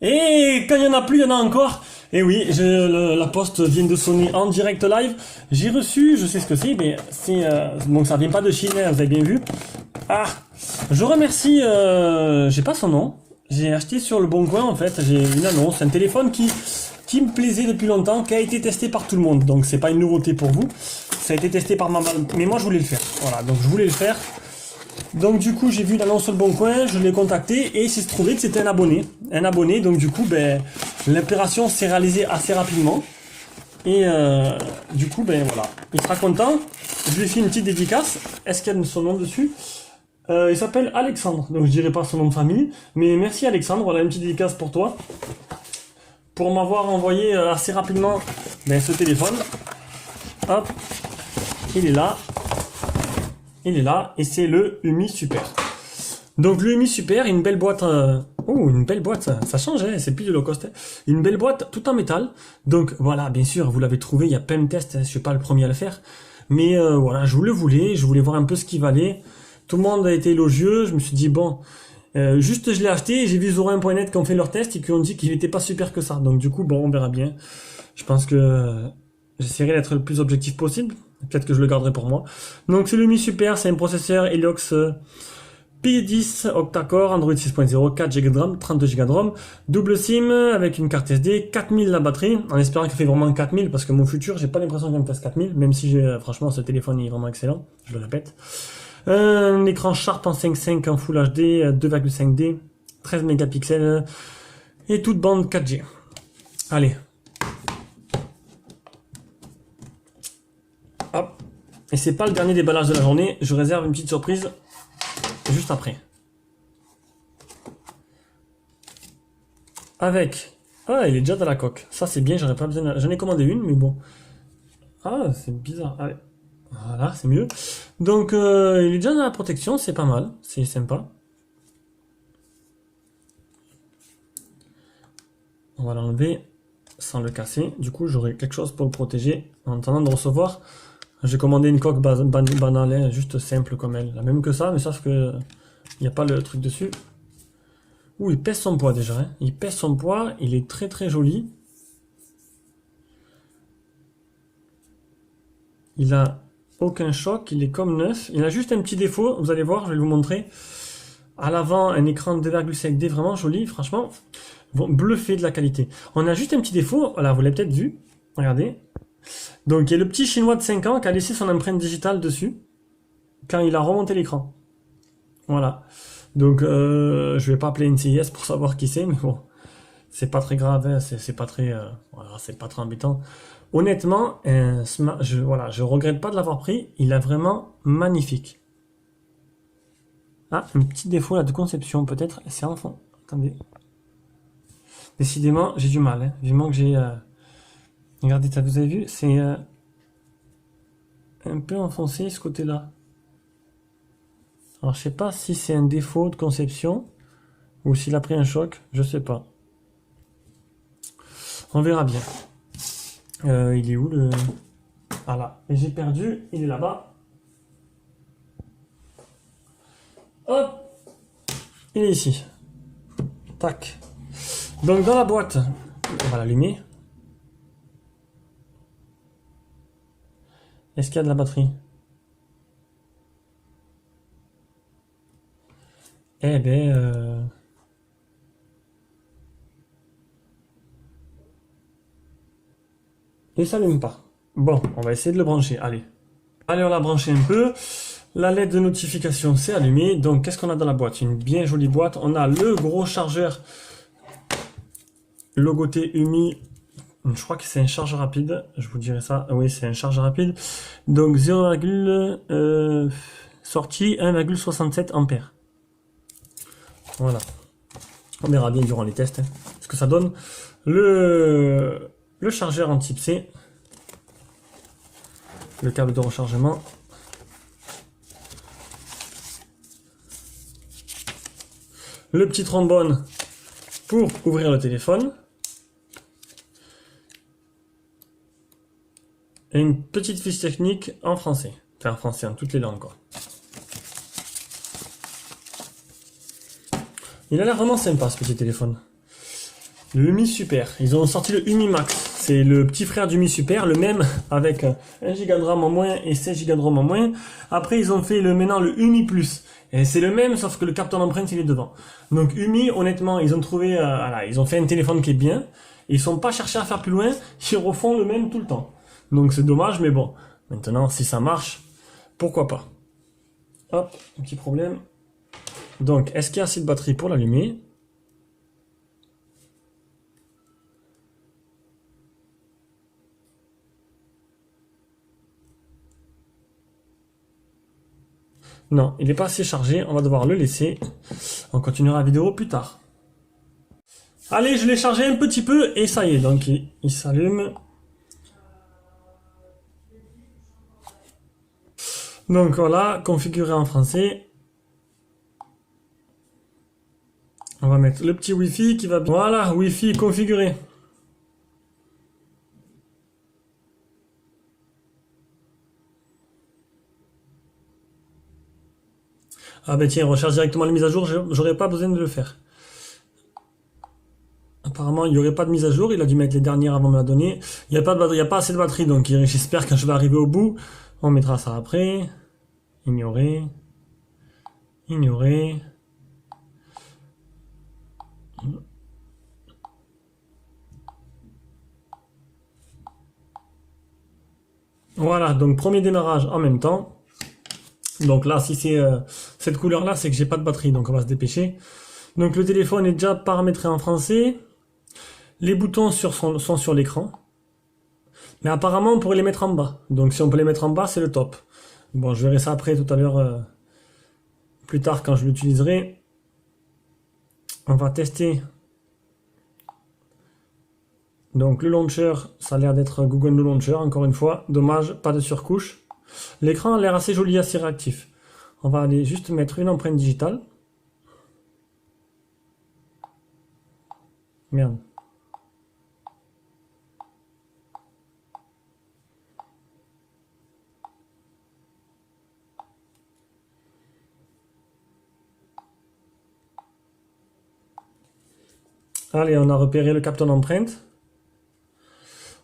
Et quand il n'y en a plus, il y en a encore. Et oui, la poste vient de sonner en direct live. J'ai reçu, je sais ce que c'est, mais c'est donc ça vient pas de Chine, hein, vous avez bien vu. Ah, je remercie, j'ai pas son nom. J'ai acheté sur le Bon Coin en fait, j'ai une annonce, un téléphone qui me plaisait depuis longtemps, qui a été testé par tout le monde. Donc c'est pas une nouveauté pour vous. Ça a été testé par ma maman, mais moi je voulais le faire. Voilà, donc je voulais le faire. Donc du coup j'ai vu l'annonce sur le Bon Coin, je l'ai contacté et il s'est trouvé que c'était un abonné. Un abonné, donc du coup ben, l'opération s'est réalisée assez rapidement. Et du coup ben voilà, il sera content. Je lui ai fait une petite dédicace. Est-ce qu'il y a son nom dessus? Il s'appelle Alexandre, donc je dirai pas son nom de famille. Mais merci Alexandre, voilà une petite dédicace pour toi. Pour m'avoir envoyé assez rapidement ben, ce téléphone. Hop, il est là. Il est là et c'est le Umi Super. Donc le Umi Super, une belle boîte. Oh, une belle boîte, ça change, hein, c'est plus de low cost. Hein. Une belle boîte tout en métal. Donc voilà, bien sûr, vous l'avez trouvé, il y a plein de tests, je suis pas le premier à le faire. Mais voilà, je voulais voir un peu ce qu'il valait. Tout le monde a été élogieux, je me suis dit bon, juste je l'ai acheté, j'ai vu Zorin.net qui ont fait leur test et qui ont dit qu'il n'était pas super que ça. Donc du coup, bon, on verra bien. Je pense que j'essaierai d'être le plus objectif possible. Peut-être que je le garderai pour moi. Donc c'est le Mi Super, c'est un processeur Heliox P10 octa-core, Android 6.0, 4 Go de RAM, 32 Go de ROM, double SIM avec une carte SD, 4000 la batterie, en espérant qu'il fait vraiment 4000 parce que mon futur, j'ai pas l'impression qu'il me fasse 4000, même si franchement ce téléphone est vraiment excellent, je le répète. Un écran Sharp en 5.5 en Full HD, 2,5D, 13 mégapixels et toute bande 4G. Allez. Hop. Et c'est pas le dernier déballage de la journée, je réserve une petite surprise juste après. Avec... Ah, il est déjà dans la coque. Ça c'est bien, j'aurais pas besoin... J'en ai commandé une, mais bon. Ah, c'est bizarre. Allez. Voilà, c'est mieux. Donc, il est déjà dans la protection, c'est pas mal. C'est sympa. On va l'enlever sans le casser. Du coup, j'aurai quelque chose pour le protéger en attendant de recevoir. J'ai commandé une coque banale, hein, juste simple comme elle. La même que ça, mais sauf que il n'y a pas le truc dessus. Ouh, il pèse son poids déjà. Hein. Il pèse son poids, il est très très joli. Il a aucun choc, il est comme neuf. Il a juste un petit défaut, vous allez voir, je vais vous montrer. À l'avant, un écran 2,5D vraiment joli, franchement. Bon, bluffé de la qualité. On a juste un petit défaut, voilà, vous l'avez peut-être vu. Regardez. Donc il y a le petit chinois de 5 ans qui a laissé son empreinte digitale dessus quand il a remonté l'écran. Voilà. Donc je vais pas appeler une CIS pour savoir qui c'est, mais bon, c'est pas très grave, hein, c'est pas très, voilà, c'est pas très embêtant. Honnêtement, je regrette pas de l'avoir pris. Il est vraiment magnifique. Ah, un petit défaut là de conception peut-être, c'est en fond. Attendez. Décidément, j'ai du mal. Hein. Vivement que j'ai. Regardez, ça, vous avez vu, c'est un peu enfoncé ce côté-là. Alors je sais pas si c'est un défaut de conception ou s'il a pris un choc, je sais pas. On verra bien. Il est où le... Ah là, et j'ai perdu, il est là-bas. Hop, il est ici. Tac. Donc dans la boîte, on va l'allumer. Est-ce qu'il y a de la batterie? Eh ben... Il s'allume pas. Bon, on va essayer de le brancher. Allez. Allez, on l'a branché un peu. La LED de notification s'est allumée. Donc, qu'est-ce qu'on a dans la boîte? Une bien jolie boîte. On a le gros chargeur logoté UMI. Je crois que c'est un chargeur rapide. Je vous dirai ça. Oui, c'est un chargeur rapide. Donc, 0, sortie 1,67 ampères. Voilà. On verra bien durant les tests ce que ça donne. Le chargeur en type C. Le câble de rechargement. Le petit trombone pour ouvrir le téléphone. Et une petite fiche technique en français. Enfin en français, en toutes les langues quoi. Il a l'air vraiment sympa ce petit téléphone. Le Umi Super. Ils ont sorti le Umi Max. C'est le petit frère du Umi Super, le même avec 1 Go de RAM en moins et 16 Go de ROM en moins. Après, ils ont fait maintenant le Umi Plus. Et c'est le même, sauf que le capteur d'empreinte, il est devant. Donc Umi, honnêtement, ils ont trouvé, voilà, ils ont fait un téléphone qui est bien. Ils sont pas cherchés à faire plus loin. Ils refont le même tout le temps. Donc c'est dommage, mais bon. Maintenant, si ça marche, pourquoi pas. Hop, un petit problème. Donc, est-ce qu'il y a assez de batterie pour l'allumer? Non, il n'est pas assez chargé, on va devoir le laisser. On continuera la vidéo plus tard. Allez, je l'ai chargé un petit peu et ça y est, donc il s'allume. Donc voilà, configuré en français. On va mettre le petit Wi-Fi qui va bien. Voilà, Wi-Fi configuré. Ah ben tiens, recherche directement les mises à jour, j'aurais pas besoin de le faire. Apparemment, il n'y aurait pas de mise à jour, il a dû mettre les dernières avant de me la donner. Il n'y a pas de batterie, il n'y a pas assez de batterie, donc j'espère que quand je vais arriver au bout, on mettra ça après. Ignorer. Ignorer. Voilà, donc premier démarrage en même temps. Donc là, si c'est cette couleur-là, c'est que j'ai pas de batterie, donc on va se dépêcher. Donc le téléphone est déjà paramétré en français. Les boutons sont sur l'écran. Mais apparemment, on pourrait les mettre en bas. Donc si on peut les mettre en bas, c'est le top. Bon, je verrai ça après tout à l'heure, plus tard quand je l'utiliserai. On va tester. Donc le launcher, ça a l'air d'être Google No Launcher, encore une fois. Dommage, pas de surcouche. L'écran a l'air assez joli, assez réactif. On va aller juste mettre une empreinte digitale. Merde. Allez, on a repéré le capteur d'empreinte.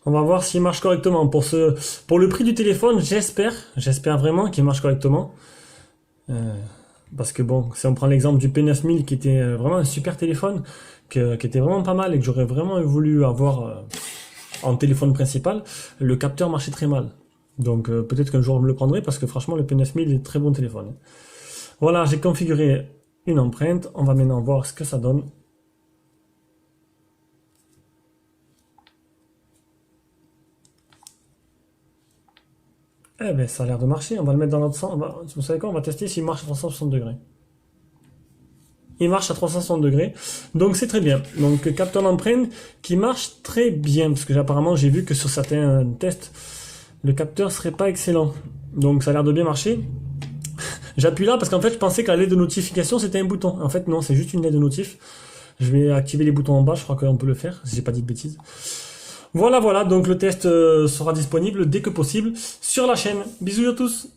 On va voir s'il marche correctement. Pour le prix du téléphone, j'espère vraiment qu'il marche correctement. Parce que bon, si on prend l'exemple du P9000 qui était vraiment un super téléphone, qui était vraiment pas mal et que j'aurais vraiment voulu avoir en téléphone principal, le capteur marchait très mal. Donc peut-être qu'un jour je le prendrai parce que franchement le P9000 est un très bon téléphone. Voilà, j'ai configuré une empreinte. On va maintenant voir ce que ça donne. Eh ben ça a l'air de marcher, on va le mettre dans l'autre sens. Vous savez quoi, on va tester s'il marche à 360 degrés. Il marche à 360 degrés, donc c'est très bien. Donc capteur d'empreinte qui marche très bien, parce que apparemment j'ai vu que sur certains tests, le capteur serait pas excellent. Donc ça a l'air de bien marcher. J'appuie là parce qu'en fait je pensais que la LED de notification c'était un bouton. En fait non, c'est juste une LED de notif. Je vais activer les boutons en bas, je crois qu'on peut le faire, si j'ai pas dit de bêtises. Voilà, donc le test sera disponible dès que possible sur la chaîne. Bisous à tous!